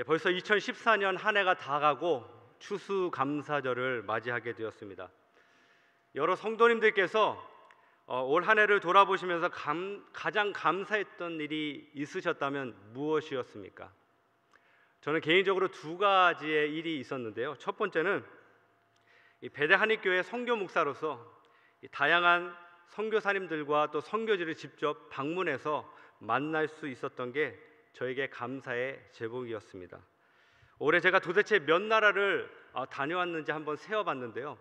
벌써 2014년 한 해가 다 가고 추수감사절을 맞이하게 되었습니다. 여러 성도님들께서 올 한 해를 돌아보시면서 가장 감사했던 일이 있으셨다면 무엇이었습니까? 저는 개인적으로 두 가지의 일이 있었는데요. 첫 번째는 배대 한인교회 선교 목사로서 다양한 선교사님들과 또 선교지를 직접 방문해서 만날 수 있었던 게 저에게 감사의 제목이었습니다. 올해 제가 도대체 몇 나라를 다녀왔는지 한번 세어봤는데요.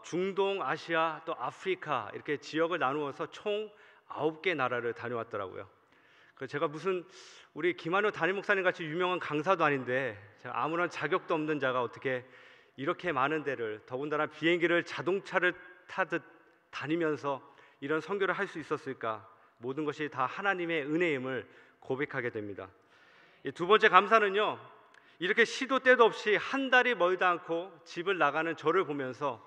중동, 아시아, 또 아프리카 이렇게 지역을 나누어서 총 9개 나라를 다녀왔더라고요. 제가 무슨 우리 김한효 담임 목사님 같이 유명한 강사도 아닌데 제가 아무런 자격도 없는 자가 어떻게 이렇게 많은 데를, 더군다나 비행기를 자동차를 타듯 다니면서 이런 선교를 할 수 있었을까? 모든 것이 다 하나님의 은혜임을 고백하게 됩니다. 두 번째 감사는요, 이렇게 시도 때도 없이 한 달이 멀지 않고 집을 나가는 저를 보면서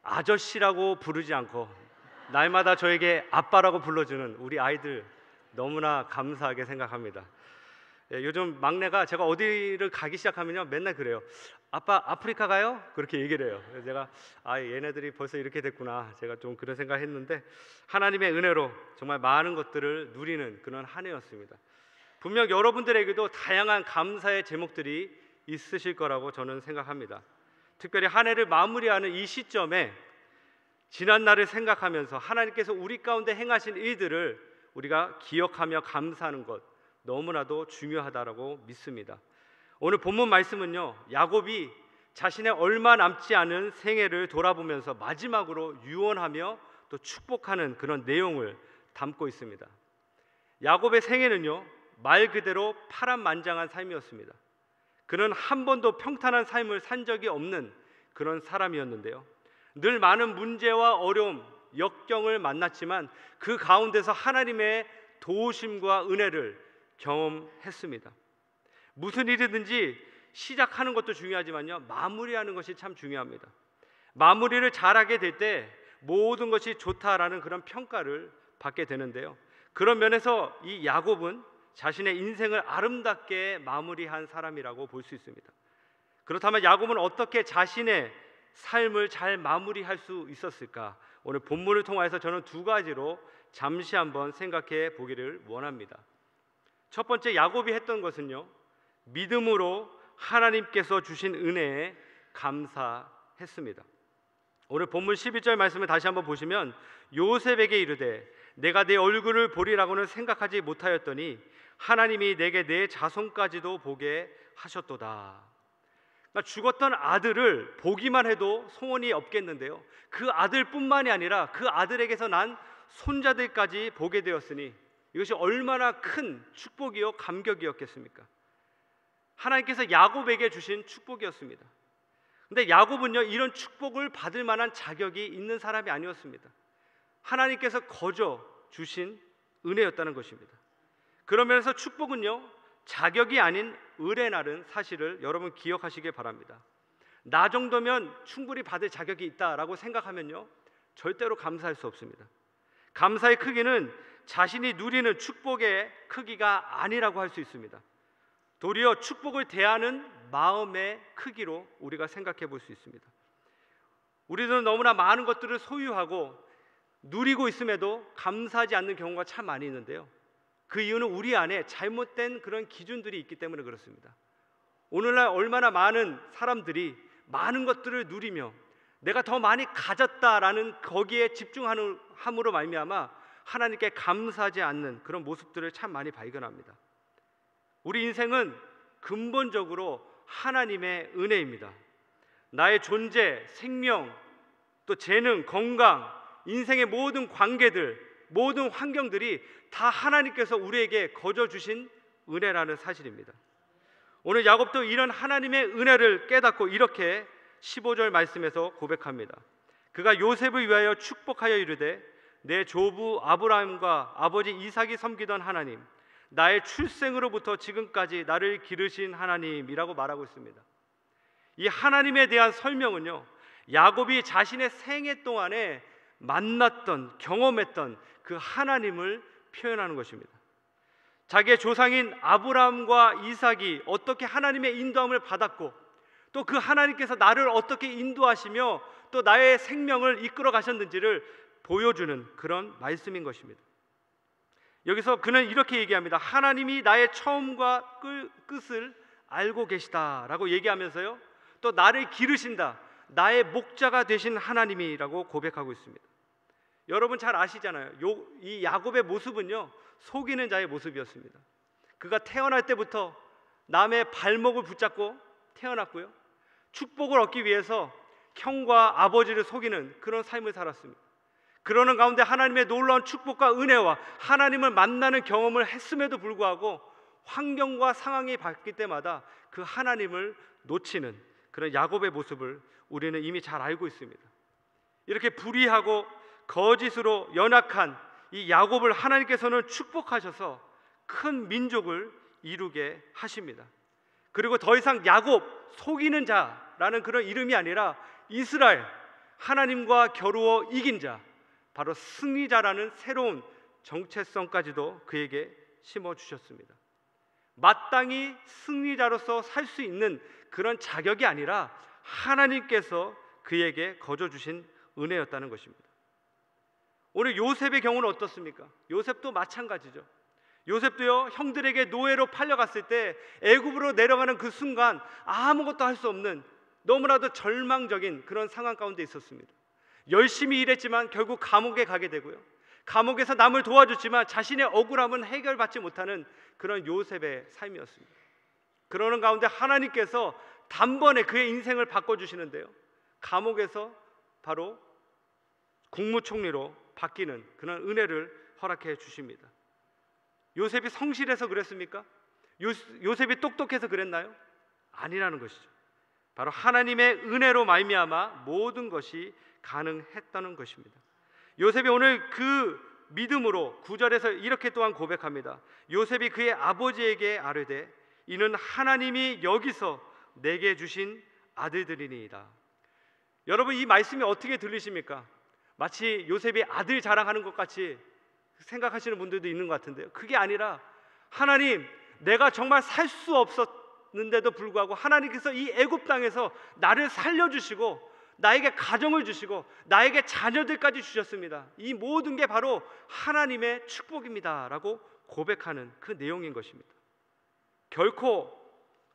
아저씨라고 부르지 않고 날마다 저에게 아빠라고 불러주는 우리 아이들 너무나 감사하게 생각합니다. 요즘 막내가 제가 어디를 가기 시작하면요 맨날 그래요. 아빠 아프리카 가요? 그렇게 얘기를 해요. 그래서 제가 얘네들이 벌써 이렇게 됐구나, 제가 좀 그런 생각했는데 하나님의 은혜로 정말 많은 것들을 누리는 그런 한 해였습니다. 분명 여러분들에게도 다양한 감사의 제목들이 있으실 거라고 저는 생각합니다. 특별히 한 해를 마무리하는 이 시점에 지난 날을 생각하면서 하나님께서 우리 가운데 행하신 일들을 우리가 기억하며 감사하는 것 너무나도 중요하다라고 믿습니다. 오늘 본문 말씀은요, 야곱이 자신의 얼마 남지 않은 생애를 돌아보면서 마지막으로 유언하며 또 축복하는 그런 내용을 담고 있습니다. 야곱의 생애는요, 말 그대로 파란만장한 삶이었습니다. 그는 한 번도 평탄한 삶을 산 적이 없는 그런 사람이었는데요, 늘 많은 문제와 어려움, 역경을 만났지만 그 가운데서 하나님의 도우심과 은혜를 경험했습니다. 무슨 일이든지 시작하는 것도 중요하지만요, 마무리하는 것이 참 중요합니다. 마무리를 잘하게 될 때 모든 것이 좋다라는 그런 평가를 받게 되는데요, 그런 면에서 이 야곱은 자신의 인생을 아름답게 마무리한 사람이라고 볼 수 있습니다. 그렇다면 야곱은 어떻게 자신의 삶을 잘 마무리할 수 있었을까? 오늘 본문을 통해서 저는 두 가지로 잠시 한번 생각해 보기를 원합니다. 첫 번째, 야곱이 했던 것은요, 믿음으로 하나님께서 주신 은혜에 감사했습니다. 오늘 본문 12절 말씀을 다시 한번 보시면, 요셉에게 이르되 내가 내 얼굴을 보리라고는 생각하지 못하였더니 하나님이 내게 내 자손까지도 보게 하셨도다. 그러니까 죽었던 아들을 보기만 해도 소원이 없겠는데요, 그 아들뿐만이 아니라 그 아들에게서 난 손자들까지 보게 되었으니 이것이 얼마나 큰 축복이요 감격이었겠습니까? 하나님께서 야곱에게 주신 축복이었습니다. 근데 야곱은요, 이런 축복을 받을 만한 자격이 있는 사람이 아니었습니다. 하나님께서 거저 주신 은혜였다는 것입니다. 그러면서 축복은요, 자격이 아닌 의뢰라는 사실을 여러분 기억하시길 바랍니다. 나 정도면 충분히 받을 자격이 있다라고 생각하면요, 절대로 감사할 수 없습니다. 감사의 크기는 자신이 누리는 축복의 크기가 아니라고 할 수 있습니다. 도리어 축복을 대하는 마음의 크기로 우리가 생각해 볼 수 있습니다. 우리들은 너무나 많은 것들을 소유하고 누리고 있음에도 감사하지 않는 경우가 참 많이 있는데요, 그 이유는 우리 안에 잘못된 그런 기준들이 있기 때문에 그렇습니다. 오늘날 얼마나 많은 사람들이 많은 것들을 누리며 내가 더 많이 가졌다라는 거기에 집중함으로 말미암아 하나님께 감사하지 않는 그런 모습들을 참 많이 발견합니다. 우리 인생은 근본적으로 하나님의 은혜입니다. 나의 존재, 생명, 또 재능, 건강, 인생의 모든 관계들, 모든 환경들이 다 하나님께서 우리에게 거저 주신 은혜라는 사실입니다. 오늘 야곱도 이런 하나님의 은혜를 깨닫고 이렇게 15절 말씀에서 고백합니다. 그가 요셉을 위하여 축복하여 이르되 내 조부 아브라함과 아버지 이삭이 섬기던 하나님, 나의 출생으로부터 지금까지 나를 기르신 하나님이라고 말하고 있습니다. 이 하나님에 대한 설명은요, 야곱이 자신의 생애 동안에 만났던, 경험했던 그 하나님을 표현하는 것입니다. 자기의 조상인 아브라함과 이삭이 어떻게 하나님의 인도함을 받았고 또 그 하나님께서 나를 어떻게 인도하시며 또 나의 생명을 이끌어 가셨는지를 보여주는 그런 말씀인 것입니다. 여기서 그는 이렇게 얘기합니다. 하나님이 나의 처음과 끝을 알고 계시다라고 얘기하면서요, 또 나를 기르신다, 나의 목자가 되신 하나님이라고 고백하고 있습니다. 여러분 잘 아시잖아요. 이 야곱의 모습은요, 속이는 자의 모습이었습니다. 그가 태어날 때부터 남의 발목을 붙잡고 태어났고요, 축복을 얻기 위해서 형과 아버지를 속이는 그런 삶을 살았습니다. 그러는 가운데 하나님의 놀라운 축복과 은혜와 하나님을 만나는 경험을 했음에도 불구하고 환경과 상황이 바뀔 때마다 그 하나님을 놓치는 그런 야곱의 모습을 우리는 이미 잘 알고 있습니다. 이렇게 불의하고 거짓으로 연약한 이 야곱을 하나님께서는 축복하셔서 큰 민족을 이루게 하십니다. 그리고 더 이상 야곱, 속이는 자라는 그런 이름이 아니라 이스라엘, 하나님과 겨루어 이긴 자, 바로 승리자라는 새로운 정체성까지도 그에게 심어주셨습니다. 마땅히 승리자로서 살 수 있는 그런 자격이 아니라 하나님께서 그에게 거저주신 은혜였다는 것입니다. 오늘 요셉의 경우는 어떻습니까? 요셉도 마찬가지죠. 요셉도요, 형들에게 노예로 팔려갔을 때 애굽으로 내려가는 그 순간 아무것도 할 수 없는 너무나도 절망적인 그런 상황 가운데 있었습니다. 열심히 일했지만 결국 감옥에 가게 되고요, 감옥에서 남을 도와줬지만 자신의 억울함은 해결받지 못하는 그런 요셉의 삶이었습니다. 그러는 가운데 하나님께서 단번에 그의 인생을 바꿔주시는데요, 감옥에서 바로 국무총리로 바뀌는 그런 은혜를 허락해 주십니다. 요셉이 성실해서 그랬습니까? 요셉이 똑똑해서 그랬나요? 아니라는 것이죠. 바로 하나님의 은혜로 말미암아 모든 것이 가능했다는 것입니다. 요셉이 오늘 그 믿음으로 9절에서 이렇게 또한 고백합니다. 요셉이 그의 아버지에게 아뢰되 이는 하나님이 여기서 내게 주신 아들들이니이다. 여러분, 이 말씀이 어떻게 들리십니까? 마치 요셉이 아들 자랑하는 것 같이 생각하시는 분들도 있는 것 같은데요, 그게 아니라 하나님, 내가 정말 살 수 없었는데도 불구하고 하나님께서 이 애굽 땅에서 나를 살려주시고 나에게 가정을 주시고 나에게 자녀들까지 주셨습니다. 이 모든 게 바로 하나님의 축복입니다 라고 고백하는 그 내용인 것입니다. 결코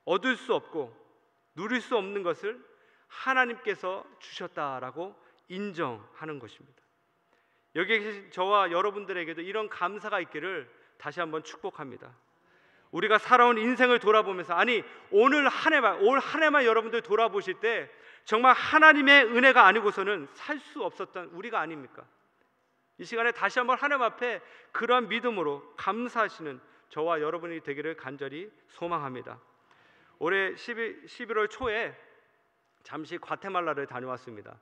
얻을 수 없고 누릴 수 없는 것을 하나님께서 주셨다라고 인정하는 것입니다. 여기 계신 저와 여러분들에게도 이런 감사가 있기를 다시 한번 축복합니다. 우리가 살아온 인생을 돌아보면서, 아니 올 한 해만 여러분들 돌아보실 때 정말 하나님의 은혜가 아니고서는 살 수 없었던 우리가 아닙니까? 이 시간에 다시 한번 하나님 앞에 그러한 믿음으로 감사하시는 저와 여러분이 되기를 간절히 소망합니다. 올해 11월 초에 잠시 과테말라를 다녀왔습니다.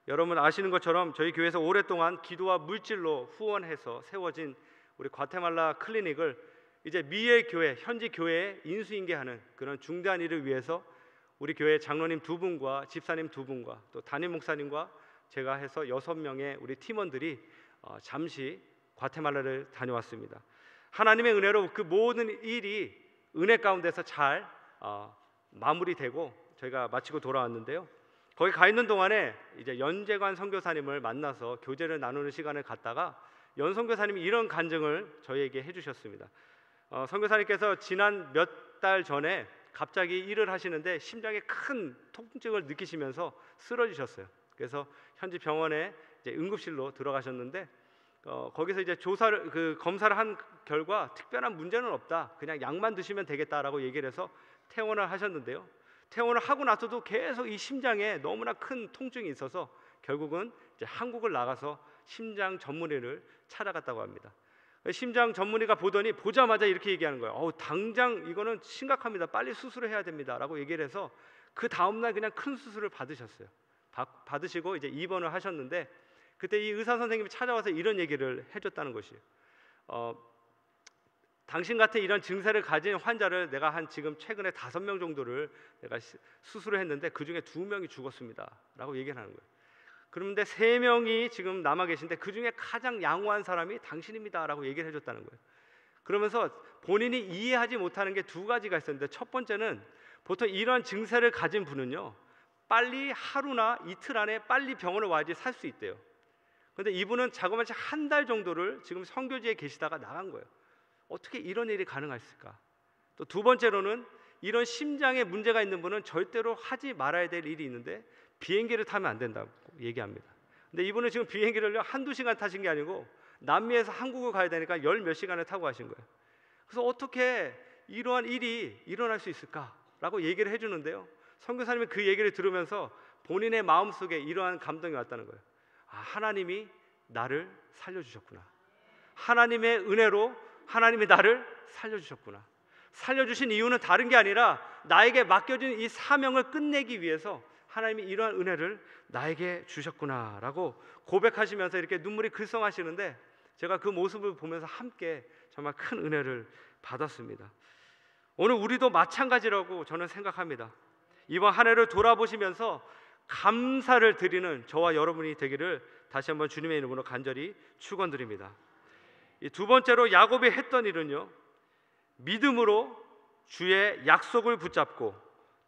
여러분 아시는 것처럼 저희 교회에서 오랫동안 기도와 물질로 후원해서 세워진 우리 과테말라 클리닉을 이제 미엘 교회, 현지 교회에 인수인계하는 그런 중대한 일을 위해서 우리 교회 장로님 2분과 집사님 2분과 또 담임 목사님과 제가 해서 6명의 우리 팀원들이 잠시 과테말라를 다녀왔습니다. 하나님의 은혜로 그 모든 일이 은혜 가운데서 잘 마무리되고 저희가 마치고 돌아왔는데요, 거기 가 있는 동안에 이제 연재관 선교사님을 만나서 교제를 나누는 시간을 갖다가 연 선교사님이 이런 간증을 저희에게 해주셨습니다. 선교사님께서 지난 몇 달 전에 갑자기 일을 하시는데 심장에 큰 통증을 느끼시면서 쓰러지셨어요. 그래서 현지 병원에 이제 응급실로 들어가셨는데 거기서 이제 검사를 한 결과 특별한 문제는 없다, 그냥 약만 드시면 되겠다라고 얘기를 해서 퇴원을 하셨는데요, 퇴원을 하고 나서도 계속 이 심장에 너무나 큰 통증이 있어서 결국은 이제 한국을 나가서 심장 전문의를 찾아갔다고 합니다. 심장 전문의가 보자마자 이렇게 얘기하는 거예요. 당장 이거는 심각합니다, 빨리 수술을 해야 됩니다 라고 얘기를 해서 그 다음날 그냥 큰 수술을 받으셨어요. 받으시고 이제 입원을 하셨는데 그때 이 의사 선생님이 찾아와서 이런 얘기를 해줬다는 것이에요. 당신 같은 이런 증세를 가진 환자를 내가 지금 최근에 5명 정도를 내가 수술을 했는데 그 중에 2명이 죽었습니다 라고 얘기를 하는 거예요. 그런데 3명이 지금 남아 계신데 그 중에 가장 양호한 사람이 당신입니다 라고 얘기를 해줬다는 거예요. 그러면서 본인이 이해하지 못하는 게 두 가지가 있었는데, 첫 번째는 보통 이러한 증세를 가진 분은요, 빨리 하루나 이틀 안에 빨리 병원을 와야지 살 수 있대요. 그런데 이분은 자그마치 한 달 정도를 지금 선교지에 계시다가 나간 거예요. 어떻게 이런 일이 가능했을까? 또 두 번째로는 이런 심장에 문제가 있는 분은 절대로 하지 말아야 될 일이 있는데 비행기를 타면 안 된다고 얘기합니다. 근데 이분은 지금 비행기를 한두 시간 타신 게 아니고 남미에서 한국을 가야 되니까 열 몇 시간을 타고 가신 거예요. 그래서 어떻게 이러한 일이 일어날 수 있을까라고 얘기를 해주는데요, 선교사님이 그 얘기를 들으면서 본인의 마음속에 이러한 감동이 왔다는 거예요. 아, 하나님이 나를 살려주셨구나. 하나님의 은혜로 하나님이 나를 살려주셨구나. 살려주신 이유는 다른 게 아니라 나에게 맡겨진 이 사명을 끝내기 위해서 하나님이 이러한 은혜를 나에게 주셨구나라고 고백하시면서 이렇게 눈물이 글썽하시는데, 제가 그 모습을 보면서 함께 정말 큰 은혜를 받았습니다. 오늘 우리도 마찬가지라고 저는 생각합니다. 이번 한 해를 돌아보시면서 감사를 드리는 저와 여러분이 되기를 다시 한번 주님의 이름으로 간절히 축원드립니다. 이 두 번째로 야곱이 했던 일은요, 믿음으로 주의 약속을 붙잡고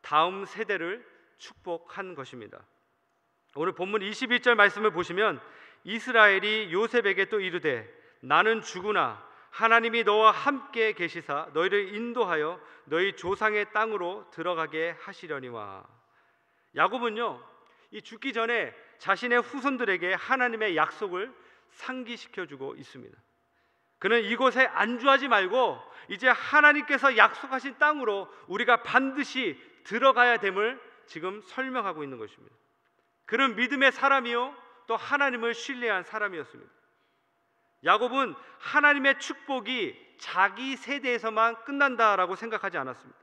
다음 세대를 축복한 것입니다. 오늘 본문 21절 말씀을 보시면 이스라엘이 요셉에게 또 이르되 나는 주구나 하나님이 너와 함께 계시사 너희를 인도하여 너희 조상의 땅으로 들어가게 하시려니와. 야곱은요, 이 죽기 전에 자신의 후손들에게 하나님의 약속을 상기시켜주고 있습니다. 그는 이곳에 안주하지 말고 이제 하나님께서 약속하신 땅으로 우리가 반드시 들어가야 됨을 지금 설명하고 있는 것입니다. 그는 믿음의 사람이요 또 하나님을 신뢰한 사람이었습니다. 야곱은 하나님의 축복이 자기 세대에서만 끝난다라고 생각하지 않았습니다.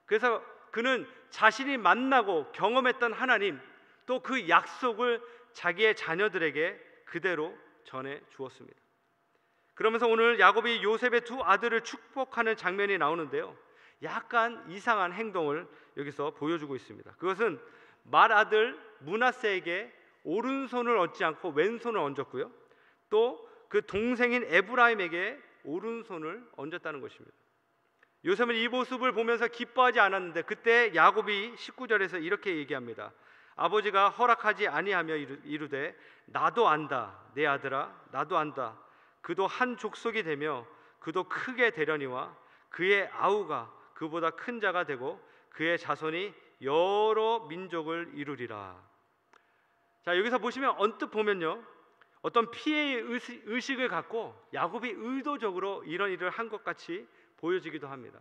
그래서 그는 자신이 만나고 경험했던 하나님, 또 그 약속을 자기의 자녀들에게 그대로 전해 주었습니다. 그러면서 오늘 야곱이 요셉의 두 아들을 축복하는 장면이 나오는데요, 약간 이상한 행동을 여기서 보여주고 있습니다. 그것은 맏아들 므낫세에게 오른손을 얹지 않고 왼손을 얹었고요, 또 그 동생인 에브라임에게 오른손을 얹었다는 것입니다. 요셉은 이 모습을 보면서 기뻐하지 않았는데, 그때 야곱이 19절에서 이렇게 얘기합니다. 아버지가 허락하지 아니하며 이르되 나도 안다 내 아들아, 나도 안다. 그도 한 족속이 되며 그도 크게 되려니와 그의 아우가 그보다 큰 자가 되고 그의 자손이 여러 민족을 이루리라. 자, 여기서 보시면 언뜻 보면요, 어떤 피해의 의식을 갖고 야곱이 의도적으로 이런 일을 한 것 같이 보여지기도 합니다.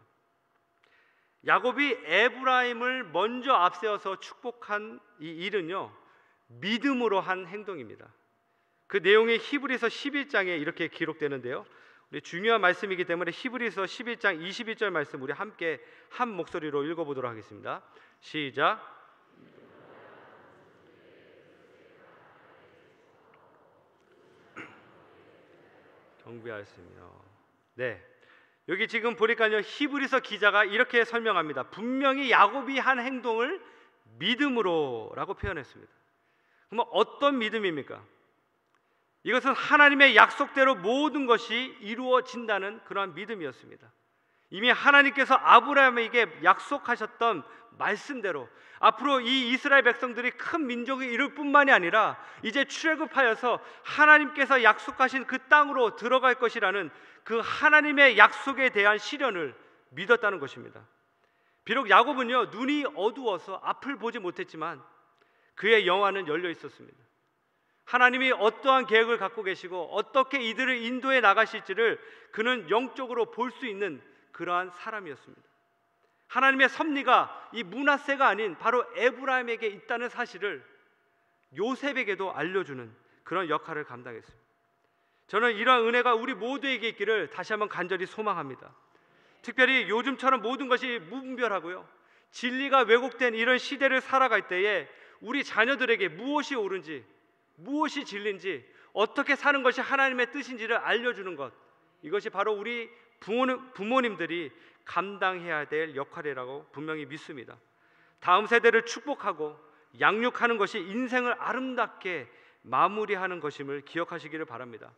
야곱이 에브라임을 먼저 앞세워서 축복한 이 일은요, 믿음으로 한 행동입니다. 그 내용이 히브리서 11장에 이렇게 기록되는데요, 우리 중요한 말씀이기 때문에 히브리서 11장 21절 말씀 우리 함께 한 목소리로 읽어보도록 하겠습니다. 시작. 경배하였으며. 네, 여기 지금 보니까요, 히브리서 기자가 이렇게 설명합니다. 분명히 야곱이 한 행동을 믿음으로라고 표현했습니다. 그럼 어떤 믿음입니까? 이것은 하나님의 약속대로 모든 것이 이루어진다는 그러한 믿음이었습니다. 이미 하나님께서 아브라함에게 약속하셨던 말씀대로 앞으로 이 이스라엘 백성들이 큰 민족이 이룰 뿐만이 아니라 이제 출애굽하여서 하나님께서 약속하신 그 땅으로 들어갈 것이라는 그 하나님의 약속에 대한 실현을 믿었다는 것입니다. 비록 야곱은요, 눈이 어두워서 앞을 보지 못했지만 그의 영안은 열려 있었습니다. 하나님이 어떠한 계획을 갖고 계시고 어떻게 이들을 인도해 나가실지를 그는 영적으로 볼 수 있는 그러한 사람이었습니다. 하나님의 섭리가 이 므낫세가 아닌 바로 에브라임에게 있다는 사실을 요셉에게도 알려주는 그런 역할을 감당했습니다. 저는 이러한 은혜가 우리 모두에게 있기를 다시 한번 간절히 소망합니다. 특별히 요즘처럼 모든 것이 무분별하고요, 진리가 왜곡된 이런 시대를 살아갈 때에 우리 자녀들에게 무엇이 옳은지, 무엇이 진리인지, 어떻게 사는 것이 하나님의 뜻인지를 알려주는 것, 이것이 바로 우리 부모님들이 감당해야 될 역할이라고 분명히 믿습니다. 다음 세대를 축복하고 양육하는 것이 인생을 아름답게 마무리하는 것임을 기억하시기를 바랍니다.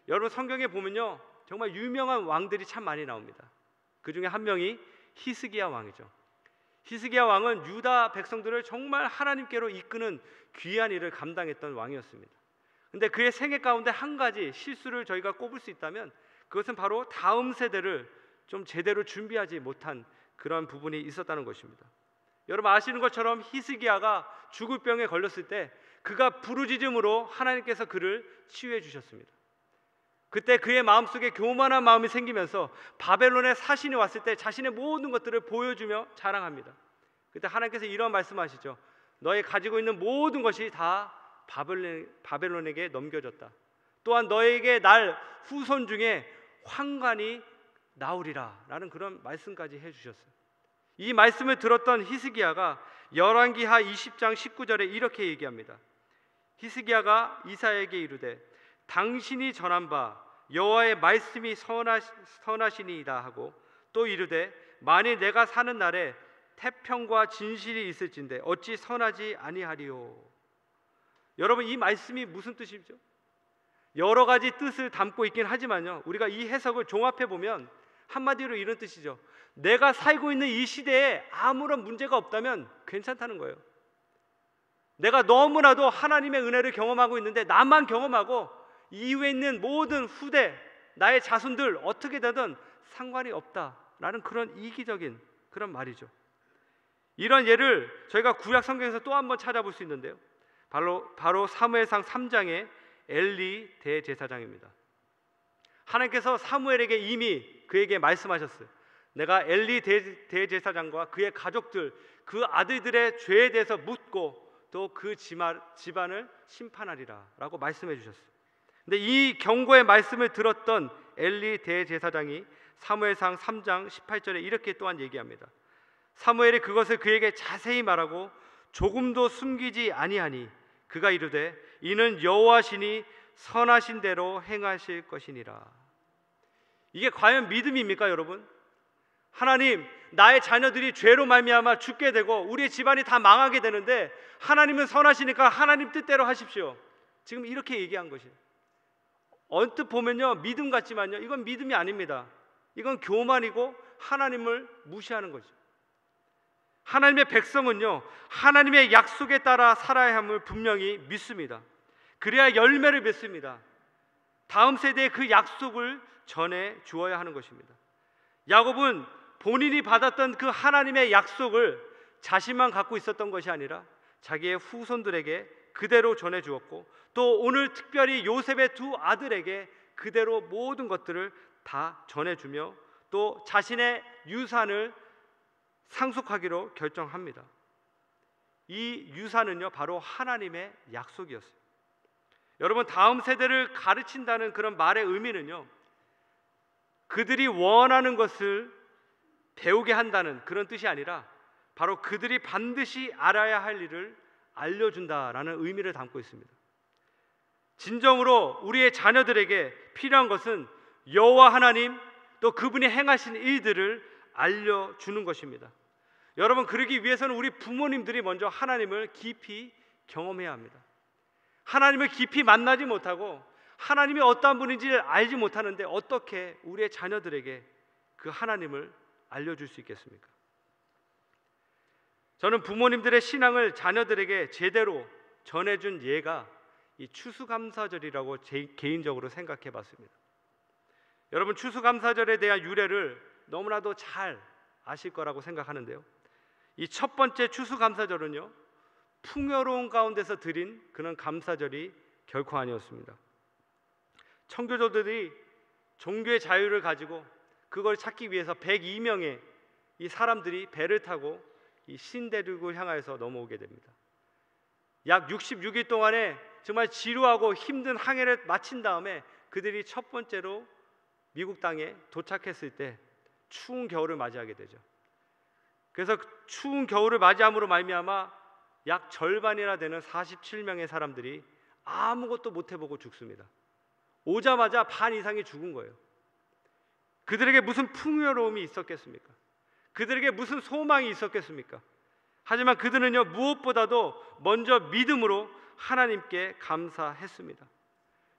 여러분, 성경에 보면요, 정말 유명한 왕들이 참 많이 나옵니다. 그 중에 한 명이 히스기야 왕이죠. 히스기야 왕은 유다 백성들을 정말 하나님께로 이끄는 귀한 일을 감당했던 왕이었습니다. 근데 그의 생애 가운데 한 가지 실수를 저희가 꼽을 수 있다면 그것은 바로 다음 세대를 좀 제대로 준비하지 못한 그런 부분이 있었다는 것입니다. 여러분 아시는 것처럼 히스기야가 죽을 병에 걸렸을 때 그가 부르짖음으로 하나님께서 그를 치유해 주셨습니다. 그때 그의 마음속에 교만한 마음이 생기면서 바벨론의 사신이 왔을 때 자신의 모든 것들을 보여주며 자랑합니다. 그때 하나님께서 이런 말씀하시죠. 너의 가지고 있는 모든 것이 다 바벨론에게 넘겨졌다. 또한 너에게 날 후손 중에 황관이 나오리라 라는 그런 말씀까지 해주셨어요. 이 말씀을 들었던 히스기야가 열왕기하 20장 19절에 이렇게 얘기합니다. 히스기야가 이사야에게 이르되 당신이 전한 바 여호와의 말씀이 선하시니이다 하고 또 이르되 만일 내가 사는 날에 태평과 진실이 있을진데 어찌 선하지 아니하리요. 여러분 이 말씀이 무슨 뜻이죠? 여러 가지 뜻을 담고 있긴 하지만요, 우리가 이 해석을 종합해 보면 한마디로 이런 뜻이죠. 내가 살고 있는 이 시대에 아무런 문제가 없다면 괜찮다는 거예요. 내가 너무나도 하나님의 은혜를 경험하고 있는데 나만 경험하고 이후에 있는 모든 후대 나의 자손들 어떻게 되든 상관이 없다라는 그런 이기적인 그런 말이죠. 이런 예를 저희가 구약 성경에서 또 한 번 찾아볼 수 있는데요, 바로 사무엘상 3장의 엘리 대제사장입니다. 하나님께서 사무엘에게 이미 그에게 말씀하셨어요. 내가 엘리 대제사장과 그의 가족들, 그 아들들의 죄에 대해서 묻고 또 그 집안을 심판하리라 라고 말씀해 주셨어요. 근데 이 경고의 말씀을 들었던 엘리 대제사장이 사무엘상 3장 18절에 이렇게 또한 얘기합니다. 사무엘이 그것을 그에게 자세히 말하고 조금도 숨기지 아니하니 그가 이르되 이는 여호와시니 선하신 대로 행하실 것이니라. 이게 과연 믿음입니까, 여러분? 하나님, 나의 자녀들이 죄로 말미암아 죽게 되고 우리의 집안이 다 망하게 되는데 하나님은 선하시니까 하나님 뜻대로 하십시오. 지금 이렇게 얘기한 것이에요. 언뜻 보면요 믿음 같지만요 이건 믿음이 아닙니다. 이건 교만이고 하나님을 무시하는 거죠. 하나님의 백성은요 하나님의 약속에 따라 살아야 함을 분명히 믿습니다. 그래야 열매를 맺습니다. 다음 세대에 그 약속을 전해 주어야 하는 것입니다. 야곱은 본인이 받았던 그 하나님의 약속을 자신만 갖고 있었던 것이 아니라 자기의 후손들에게 그대로 전해 주었고 또 오늘 특별히 요셉의 두 아들에게 그대로 모든 것들을 다 전해주며 또 자신의 유산을 상속하기로 결정합니다. 이 유산은요 바로 하나님의 약속이었어요. 여러분 다음 세대를 가르친다는 그런 말의 의미는요 그들이 원하는 것을 배우게 한다는 그런 뜻이 아니라 바로 그들이 반드시 알아야 할 일을 알려준다라는 의미를 담고 있습니다. 진정으로 우리의 자녀들에게 필요한 것은 여호와 하나님 또 그분이 행하신 일들을 알려주는 것입니다. 여러분 그러기 위해서는 우리 부모님들이 먼저 하나님을 깊이 경험해야 합니다. 하나님을 깊이 만나지 못하고 하나님이 어떠한 분인지를 알지 못하는데 어떻게 우리의 자녀들에게 그 하나님을 알려줄 수 있겠습니까? 저는 부모님들의 신앙을 자녀들에게 제대로 전해준 예가 이 추수감사절이라고 개인적으로 생각해 봤습니다. 여러분 추수감사절에 대한 유래를 너무나도 잘 아실 거라고 생각하는데요, 이 첫 번째 추수감사절은요 풍요로운 가운데서 드린 그런 감사절이 결코 아니었습니다. 청교도들이 종교의 자유를 가지고 그걸 찾기 위해서 102명의 이 사람들이 배를 타고 이 신대륙을 향해서 넘어오게 됩니다. 약 66일 동안에 정말 지루하고 힘든 항해를 마친 다음에 그들이 첫 번째로 미국 땅에 도착했을 때 추운 겨울을 맞이하게 되죠. 그래서 추운 겨울을 맞이함으로 말미암아 약 절반이나 되는 47명의 사람들이 아무것도 못 해보고 죽습니다. 오자마자 반 이상이 죽은 거예요. 그들에게 무슨 풍요로움이 있었겠습니까? 그들에게 무슨 소망이 있었겠습니까? 하지만 그들은요 무엇보다도 먼저 믿음으로 하나님께 감사했습니다.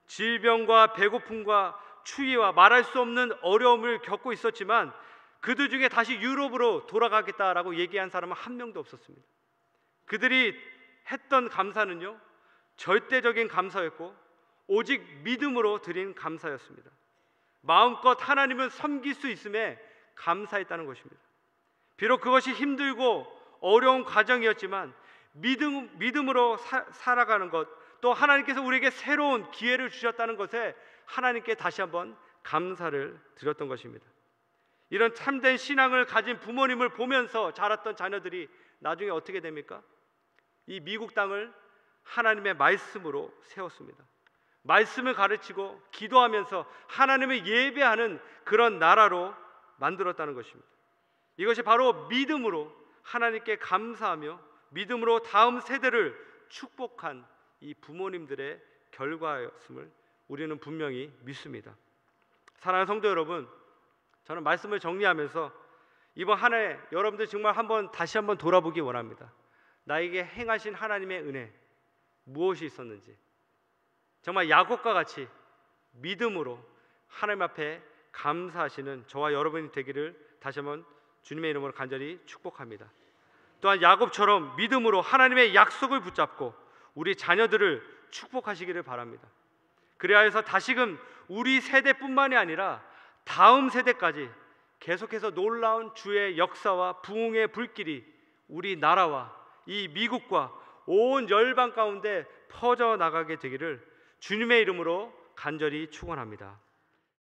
질병과 배고픔과 추위와 말할 수 없는 어려움을 겪고 있었지만 그들 중에 다시 유럽으로 돌아가겠다라고 얘기한 사람은 한 명도 없었습니다. 그들이 했던 감사는요, 절대적인 감사였고 오직 믿음으로 드린 감사였습니다. 마음껏 하나님을 섬길 수 있음에 감사했다는 것입니다. 비록 그것이 힘들고 어려운 과정이었지만 믿음으로 살아가는 것, 또 하나님께서 우리에게 새로운 기회를 주셨다는 것에 하나님께 다시 한번 감사를 드렸던 것입니다. 이런 참된 신앙을 가진 부모님을 보면서 자랐던 자녀들이 나중에 어떻게 됩니까? 이 미국 땅을 하나님의 말씀으로 세웠습니다. 말씀을 가르치고 기도하면서 하나님을 예배하는 그런 나라로 만들었다는 것입니다. 이것이 바로 믿음으로 하나님께 감사하며 믿음으로 다음 세대를 축복한 이 부모님들의 결과였음을 우리는 분명히 믿습니다. 사랑하는 성도 여러분, 저는 말씀을 정리하면서 이번 한 해 여러분들 정말 다시 한번 돌아보기 원합니다. 나에게 행하신 하나님의 은혜 무엇이 있었는지, 정말 야곱과 같이 믿음으로 하나님 앞에 감사하시는 저와 여러분이 되기를 다시 한번 주님의 이름으로 간절히 축복합니다. 또한 야곱처럼 믿음으로 하나님의 약속을 붙잡고 우리 자녀들을 축복하시기를 바랍니다. 그래야 해서 다시금 우리 세대뿐만이 아니라 다음 세대까지 계속해서 놀라운 주의 역사와 부흥의 불길이 우리 나라와 이 미국과 온 열방 가운데 퍼져나가게 되기를 주님의 이름으로 간절히 축원합니다.